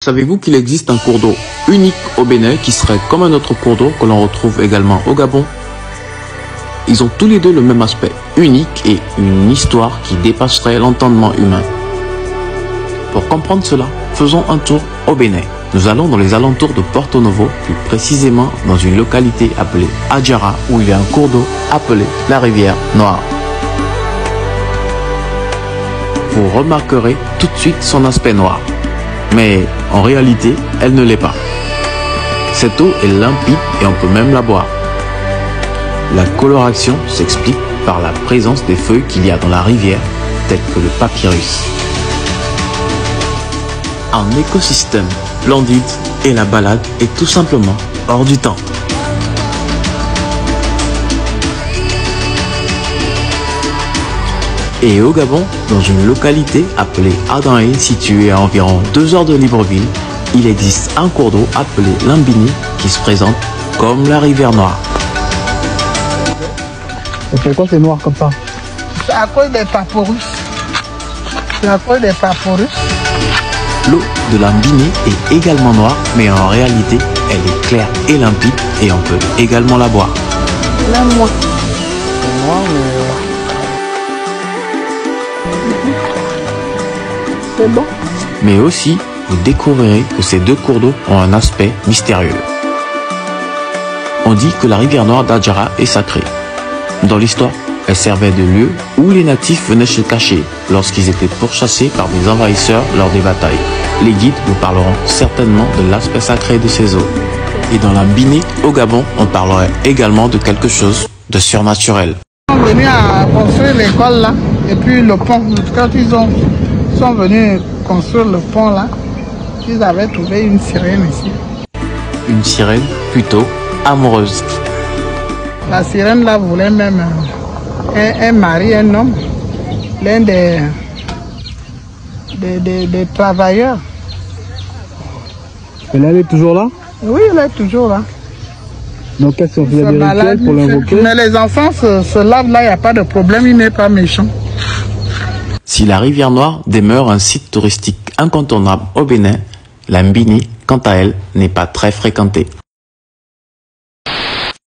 Savez-vous qu'il existe un cours d'eau unique au Bénin qui serait comme un autre cours d'eau que l'on retrouve également au Gabon? Ils ont tous les deux le même aspect unique et une histoire qui dépasserait l'entendement humain. Pour comprendre cela, faisons un tour au Bénin. Nous allons dans les alentours de Porto Novo, plus précisément dans une localité appelée Adjara, où il y a un cours d'eau appelé la rivière Noire. Vous remarquerez tout de suite son aspect noir. Mais en réalité, elle ne l'est pas. Cette eau est limpide et on peut même la boire. La coloration s'explique par la présence des feuilles qu'il y a dans la rivière, telles que le papyrus. Un écosystème splendide et la balade est tout simplement hors du temps. Et au Gabon, dans une localité appelée Adanhé, située à environ 2 heures de Libreville, il existe un cours d'eau appelé l'Ambini qui se présente comme la rivière Noire. Et pourquoi c'est noir comme ça? C'est à cause des papyrus. C'est à cause des papyrus. L'eau de l'Ambini est également noire, mais en réalité, elle est claire et limpide et on peut également la boire. Là, moi. C'est noir, mais... C'est bon. Mais aussi, vous découvrirez que ces deux cours d'eau ont un aspect mystérieux. On dit que la rivière Noire d'Adjara est sacrée. Dans l'histoire, elle servait de lieu où les natifs venaient se cacher lorsqu'ils étaient pourchassés par des envahisseurs lors des batailles. Les guides vous parleront certainement de l'aspect sacré de ces eaux. Et dans l'Ambini, au Gabon, on parlerait également de quelque chose de surnaturel. Ils sont venus à construire l'école là, et puis le pont. Quand ils sont venus construire le pont là, ils avaient trouvé une sirène ici. Une sirène plutôt amoureuse. La sirène là voulait même un mari, un homme, l'un des travailleurs. Elle est toujours là? Oui, elle est toujours là. Donc qu'est-ce qu'on fait des rituels pour l'invoquer? Mais les enfants se lavent là, il n'y a pas de problème, il n'est pas méchant. Si la rivière Noire demeure un site touristique incontournable au Bénin, l'Ambini, quant à elle, n'est pas très fréquentée.